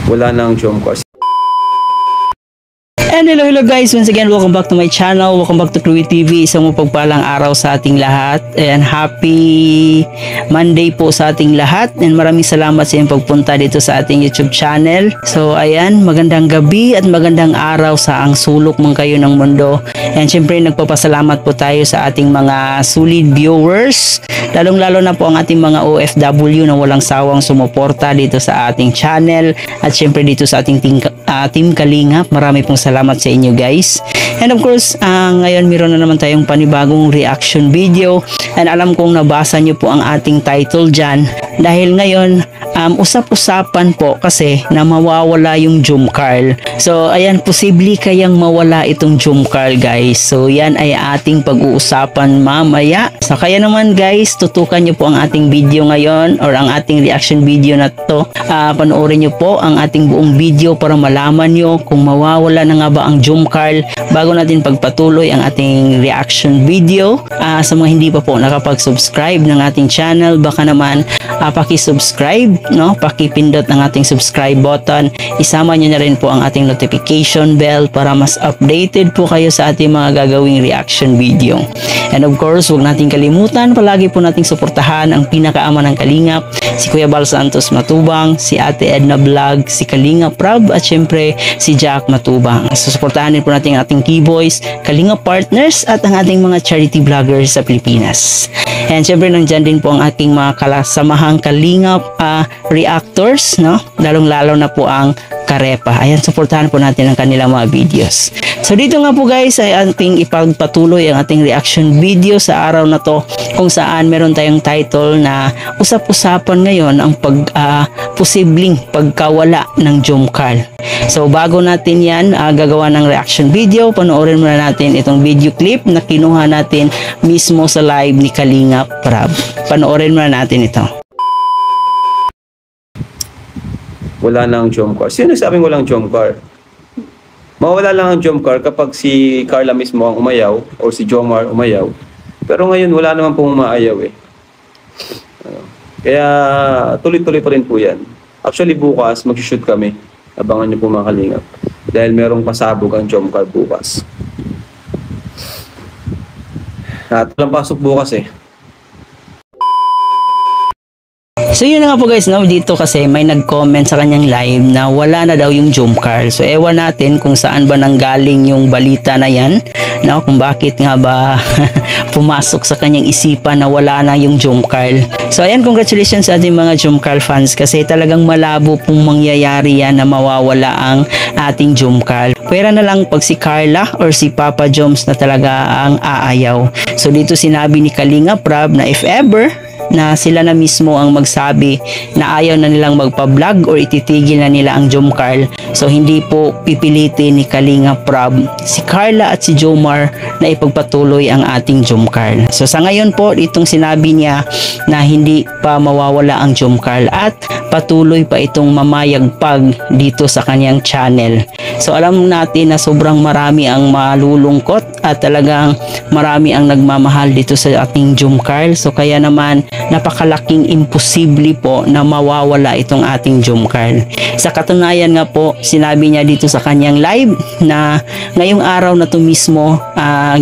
wala nang jump cars. And hello guys, once again welcome back to my channel, welcome back to Chloe TV. Isang mapagpalang araw sa ating lahat and happy Monday po sa ating lahat, and maraming salamat sa inyong pagpunta dito sa ating YouTube channel. So ayan, magandang gabi at magandang araw sa ang sulok man kayo ng mundo, and syempre nagpapasalamat po tayo sa ating mga solid viewers, lalong lalo na po ang ating mga OFW na walang sawang sumuporta dito sa ating channel, at syempre dito sa ating Team Kalingap. Marami pong salamat sa inyo guys. And of course, ngayon meron na naman tayong panibagong reaction video, and alam kong nabasa nyo po ang ating title dyan dahil ngayon usap-usapan po kasi na mawawala yung Jumcarl. So ayan, posible kayang mawala itong Jumcarl guys. So yan ay ating pag-uusapan mamaya. So kaya naman guys, tutukan nyo po ang ating video ngayon or ang ating reaction video na to. Panoorin nyo po ang ating buong video para malaman nyo kung mawawala na nga ba ang Jumcarl bago natin pagpatuloy ang ating reaction video. Sa mga hindi pa po nakapag-subscribe ng ating channel, baka naman paki-subscribe, no? Paki-pindot ang ating subscribe button. Isama nyo na rin po ang ating notification bell para mas updated po kayo sa ating mga gagawing reaction video. And of course, huwag natin kalimutan, palagi po nating suportahan ang pinakaama ng Kalingap, si Kuya Bal Santos Matubang, si Ate Edna Vlog, si Kalingap Prab, at syempre si Jack Matubang. Susuportahan din po natin ang ating Keyboys, Kalingap Partners, at ang ating mga charity vloggers sa Pilipinas. And syempre nandyan din po ang ating mga kasamahang Kalingap reactors, no? Lalong-lalo na po ang Karepa. Ayan, suportahan po natin ang kanilang mga videos. So dito nga po guys ay ating ipagpatuloy ang ating reaction video sa araw na to, kung saan meron tayong title na usap-usapan ngayon ang posibleng pagkawala ng Jumcarl. So bago natin yan gagawa ng reaction video, panoorin muna natin itong video clip na kinuha natin mismo sa live ni Kalingap Prab. Panoorin muna natin ito. Wala nang jump car. Sino sabing walang jump car? Mawala lang ang jump car kapag si Carla mismo ang umayaw o si Jomar umayaw. Pero ngayon wala naman pong umaayaw eh. Kaya tuloy-tuloy pa rin po yan. Actually bukas mag-shoot kami. Abangan niyo po mga Kalingap. Dahil merong pasabog ang jump car bukas. Walang pasok bukas eh. So yun na nga po guys, no? Dito kasi may nag-comment sa kanyang live na wala na daw yung Jumcarl. So ewan natin kung saan ba nanggaling yung balita na yan, no? Kung bakit nga ba pumasok sa kanyang isipan na wala na yung Jumcarl. So ayan, congratulations sa ating mga Jumcarl fans, kasi talagang malabo pong mangyayari yan na mawawala ang ating Jumcarl. Pwera na lang pag si Carla or si Papa Joms na talaga ang aayaw. So dito sinabi ni Kalingap Prab na if ever na sila na mismo ang magsabi na ayaw na nilang magpa-vlog or ititigil na nila ang Jumcarl, so hindi po pipilitin ni Kalingap Prab si Carla at si Jomar na ipagpatuloy ang ating Jumcarl. So sa ngayon po, itong sinabi niya na hindi pa mawawala ang Jumcarl at patuloy pa itong mamayagpag dito sa kanyang channel. So alam natin na sobrang marami ang malulungkot at talagang marami ang nagmamahal dito sa ating Jumcarl. So kaya naman napakalaking imposible po na mawawala itong ating Jumcarl. Sa katunayan nga po, sinabi niya dito sa kanyang live na ngayong araw na to mismo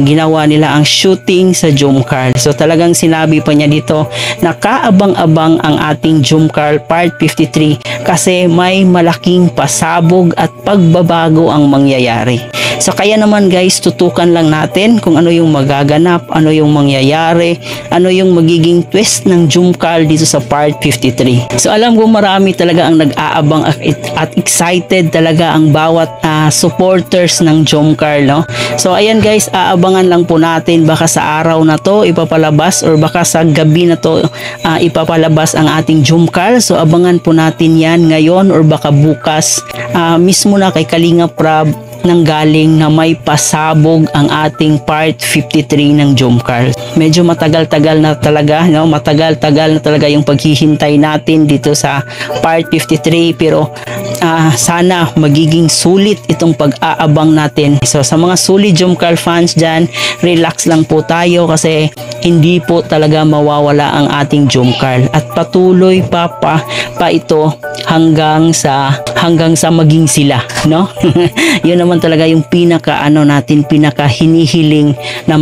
ginawa nila ang shooting sa Jumcarl. So talagang sinabi pa niya dito na kaabang-abang ang ating Jumcarl Part 53 kasi may malaking pasabog at pagbabago ang mangyayari. So kaya naman guys, tutukan lang natin kung ano yung magaganap, ano yung mangyayari, ano yung magiging twist ng Jumcarl dito sa Part 53. So alam ko marami talaga ang nag-aabang at excited talaga ang bawat supporters ng Jumcarl, no? So ayan guys, aabangan lang po natin, baka sa araw na to ipapalabas or baka sa gabi na to ipapalabas ang ating Jumcarl. So abangan po natin yan ngayon or baka bukas mismo na kay Kalingap Prab nanggaling na may pasabog ang ating Part 53 ng Jumcarl. Medyo matagal-tagal na talaga, no? Matagal-tagal na talaga yung paghihintay natin dito sa Part 53, pero sana magiging sulit itong pag-aabang natin. So sa mga solid Jomcar fans dyan, relax lang po tayo kasi hindi po talaga mawawala ang ating Jomcar at patuloy pa ito hanggang sa maging sila, no? Yun naman talaga yung pinaka hinihiling na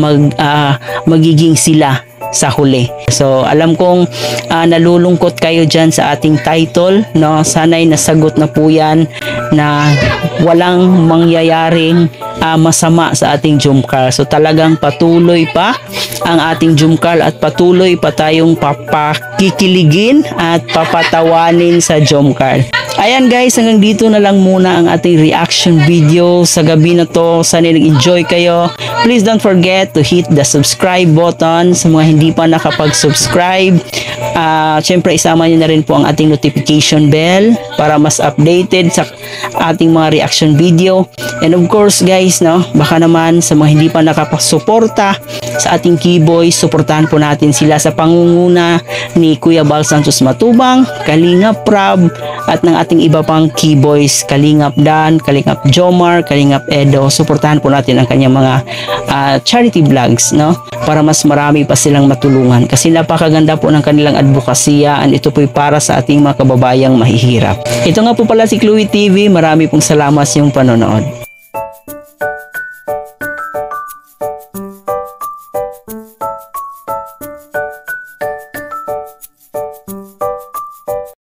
magiging sila sa huli. So alam kong nalulungkot kayo dyan sa ating title, no? Sana'y nasagot na po yan na walang mangyayaring masama sa ating Jomcar. So talagang patuloy pa ang ating Jomcar at patuloy pa tayong papakikiligin at papatawanin sa Jomcar. Ayan guys, hanggang dito na lang muna ang ating reaction video sa gabi na to. Sana nag-enjoy kayo. Please don't forget to hit the subscribe button sa mga hindi pa nakapag-subscribe. Syempre isama nyo na rin po ang ating notification bell para mas updated sa ating mga reaction video. And of course guys, no, baka naman sa mga hindi pa nakapasuporta sa ating Keyboys, suportahan po natin sila sa pangunguna ni Kuya Bal Santos Matubang, Kalingap Prab, at ng ating iba pang Keyboys, Kalingap Dan, Kalingap Jomar, Kalingap Edo. Suportahan po natin ang kanyang mga charity vlogs, no? Para mas marami pa silang matulungan kasi napakaganda po ng kanilang advokasya and ito po'y para sa ating mga kababayang mahihirap. Ito nga po pala si Chloe TV. Marami pong salamat sa iyong panonood.